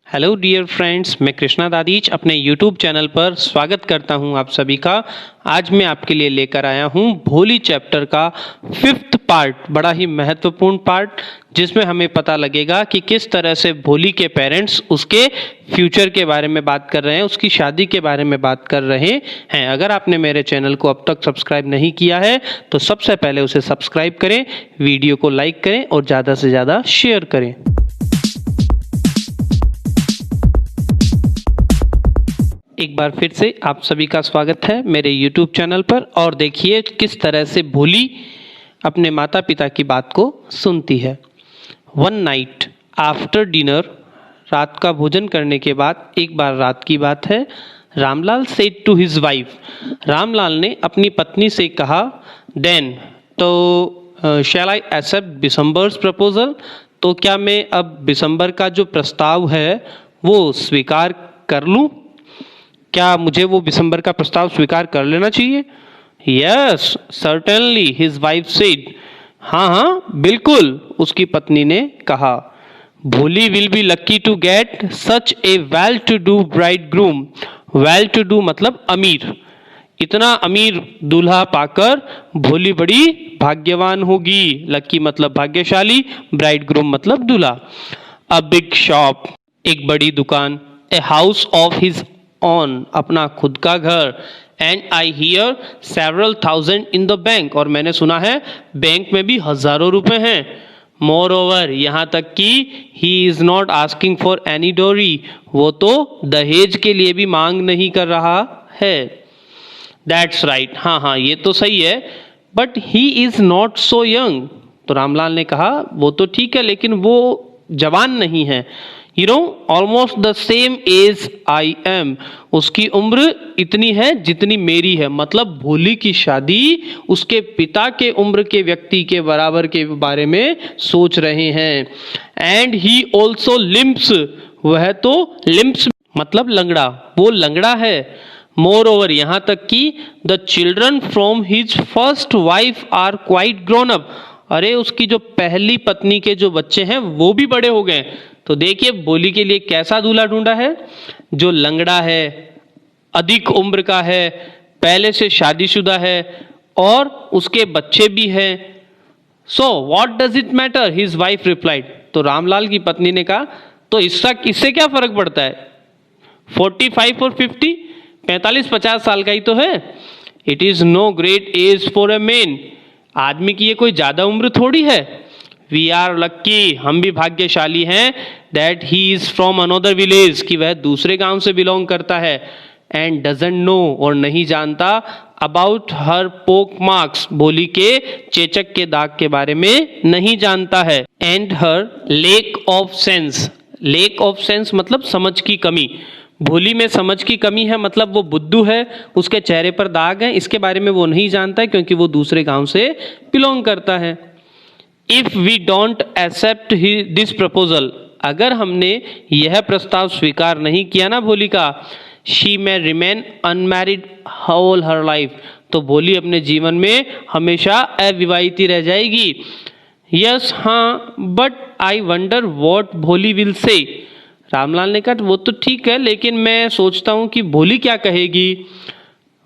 Hello dear friends, मैं कृष्णा दादीच अपने YouTube channel पर स्वागत करता हूं आप सभी का। आज मैं आपके लिए लेकर आया हूं भोली चैप्टर का 5th पार्ट, बड़ा ही महत्वपूर्ण पार्ट, जिसमें हमें पता लगेगा कि किस तरह से भोली के पेरेंट्स उसके फ्यूचर के बारे में बात कर रहे हैं, उसकी शादी के बारे में बात कर रहे हैं। अगर आपने मेरे चैनल को अब तक सब्सक्राइब नहीं किया है तो सबसे पहले उसे सब्सक्राइब करें, वीडियो को लाइक करें और ज़्यादा से ज़्यादा शेयर करें। एक बार फिर से आप सभी का स्वागत है मेरे YouTube चैनल पर। और देखिए किस तरह से भोली अपने माता पिता की बात को सुनती है। वन नाइट आफ्टर डिनर, रात का भोजन करने के बाद एक बार रात की बात है, Ramlal said to his wife, Ramlal ने अपनी पत्नी से कहा, देन तो शैल आई एक्सेप्ट बिशंबर्स प्रपोजल, तो क्या मैं अब बिशंबर का जो प्रस्ताव है वो स्वीकार कर लूँ? क्या मुझे वो बिशंबर का प्रस्ताव स्वीकार कर लेना चाहिए? Yes certainly his wife said, हाँ हाँ बिल्कुल, उसकी पत्नी ने कहा। Bholi will be lucky to get such a well to do bride groom, well to do मतलब अमीर, इतना अमीर दूल्हा पाकर भोली बड़ी भाग्यवान होगी। लकी मतलब भाग्यशाली, ब्राइड ग्रूम मतलब दूल्हा। अ बिग शॉप, एक बड़ी दुकान, a house of his on, अपना खुद का घर, and I hear several thousand in the bank, और मैंने सुना है बैंक में भी हजारों रुपए हैं। मोर ओवर, यहाँ तक कि he is not asking for any डोरी, वो तो दहेज के लिए भी मांग नहीं कर रहा है। दैट्स राइट, हाँ हाँ ये तो सही है, but he is not so young, तो रामलाल ने कहा वो तो ठीक है लेकिन वो जवान नहीं है। You know almost the same age I am, उसकी उम्र इतनी है जितनी मेरी है, मतलब भोली की शादी उसके पिता के उम्र के व्यक्ति के बराबर के बारे में सोच रहे हैं। एंड ही ऑल्सो लिम्प्स, वह तो लिम्प्स मतलब लंगड़ा, वो लंगड़ा है। मोर ओवर, यहाँ तक कि the children from his first wife are quite grown up, अरे उसकी जो पहली पत्नी के जो बच्चे हैं वो भी बड़े हो गए। तो देखिए भोली के लिए कैसा दूल्हा ढूंढा है, जो लंगड़ा है, अधिक उम्र का है, पहले से शादीशुदा है और उसके बच्चे भी हैं। So what does it matter, his wife replied, तो रामलाल की पत्नी ने कहा तो इससे क्या फर्क पड़ता है, 45 और 50, 45-50 साल का ही तो है। It is no great age for a man, आदमी की ये कोई ज्यादा उम्र थोड़ी है। वी आर लक्की, हम भी भाग्यशाली हैं, that he is from another village, कि वह दूसरे गांव से बिलोंग करता है। एंड डजंट नो, और नहीं जानता, अबाउट हर पोक मार्क्स, भोली के चेचक के दाग के बारे में नहीं जानता है। And her lake of sense, lake of sense मतलब समझ की कमी, भोली में समझ की कमी है, मतलब वो बुद्धू है, उसके चेहरे पर दाग है, इसके बारे में वो नहीं जानता है क्योंकि वो दूसरे गांव से बिलोंग करता है। If we don't accept this proposal, अगर हमने यह प्रस्ताव स्वीकार नहीं किया ना भोली का, she may remain unmarried whole her life, तो भोली अपने जीवन में हमेशा अविवाहित रह जाएगी। यस हाँ, बट आई वंडर व्हाट भोली विल से, रामलाल ने कहा वो तो ठीक है लेकिन मैं सोचता हूं कि भोली क्या कहेगी।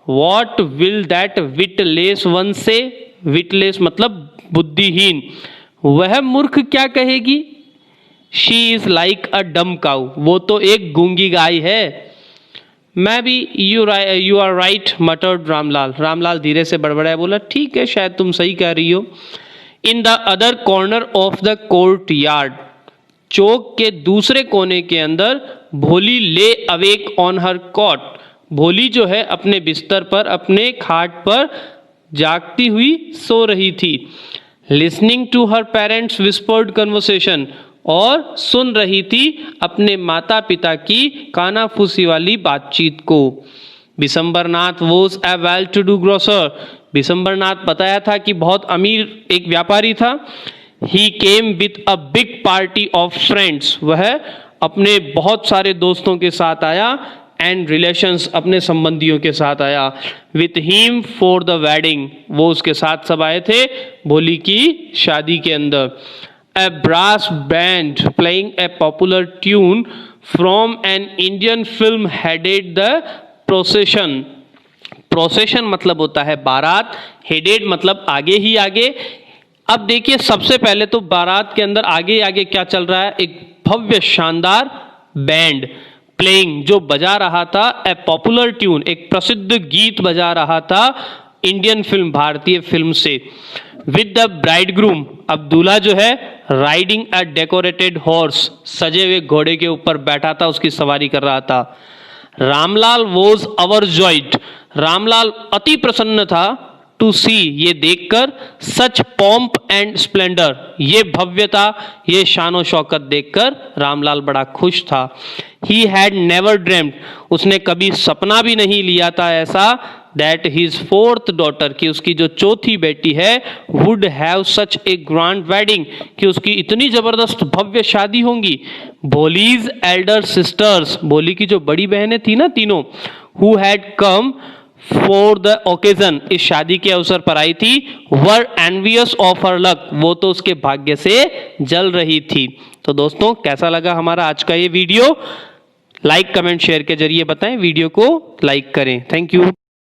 What will that witless one से, विटलेस मतलब बुद्धिहीन, वह मूर्ख क्या कहेगी। शी इज लाइक अ डम काउ, वो तो एक गूंगी गाय है। मैं भी you are right muttered Ramlal, Ramlal धीरे से बड़बड़ाया, बोला ठीक है शायद तुम सही कह रही हो। In the other corner of the courtyard, चौक के दूसरे कोने के अंदर, भोली ले अवेक ऑन हर कॉट, भोली जो है अपने बिस्तर पर, अपने खाट पर जागती हुई सो रही थी। Listening to her parents whispered conversation, और सुन रही थी अपने माता पिता की कानाफूसी वाली बातचीत को। Bishambarnath was a well to do grocer, Bishambarnath बताया था कि बहुत अमीर एक व्यापारी था। He came with a big party of friends, वह अपने बहुत सारे दोस्तों के साथ आया, एंड रिलेशंस अपने संबंधियों के साथ आया। With him for the wedding, वो उसके साथ सब आए थे भोली की शादी के अंदर। A brass band playing a popular tune from an Indian film headed the procession. Procession मतलब होता है बारात, हेडेड मतलब आगे ही आगे। अब देखिए सबसे पहले तो बारात के अंदर आगे आगे क्या चल रहा है, एक भव्य शानदार बैंड प्लेइंग जो बजा रहा था ए पॉपुलर ट्यून, एक प्रसिद्ध गीत बजा रहा था इंडियन फिल्म, भारतीय फिल्म से। विद द ब्राइडग्रूम, अब दूल्हा जो है राइडिंग अ डेकोरेटेड हॉर्स, सजे हुए घोड़े के ऊपर बैठा था, उसकी सवारी कर रहा था। रामलाल वॉज ओवरजॉयड, रामलाल अति प्रसन्न था टू सी, ये देखकर, सच पॉम्प एंड स्प्लेंडर, ये भव्यता, ये शानो शौकत देखकर रामलाल बड़ा खुश था। ही हैड नेवर ड्रीम्ड, उसने कभी सपना भी नहीं लिया था ऐसा, दैट हिज फोर्थ डॉटर, कि उसकी जो चौथी बेटी है, would have such A grand wedding, कि उसकी इतनी जबरदस्त भव्य शादी होंगी। भोलीज एल्डर सिस्टर्स, भोली की जो बड़ी बहनें थी ना तीनों, who had come for the occasion, इस शादी के अवसर पर आई थी, वर एनवियस ऑफ हर लक, वो तो उसके भाग्य से जल रही थी। तो दोस्तों कैसा लगा हमारा आज का ये वीडियो? लाइक कमेंट शेयर के जरिए बताएं, वीडियो को लाइक करें। Thank you.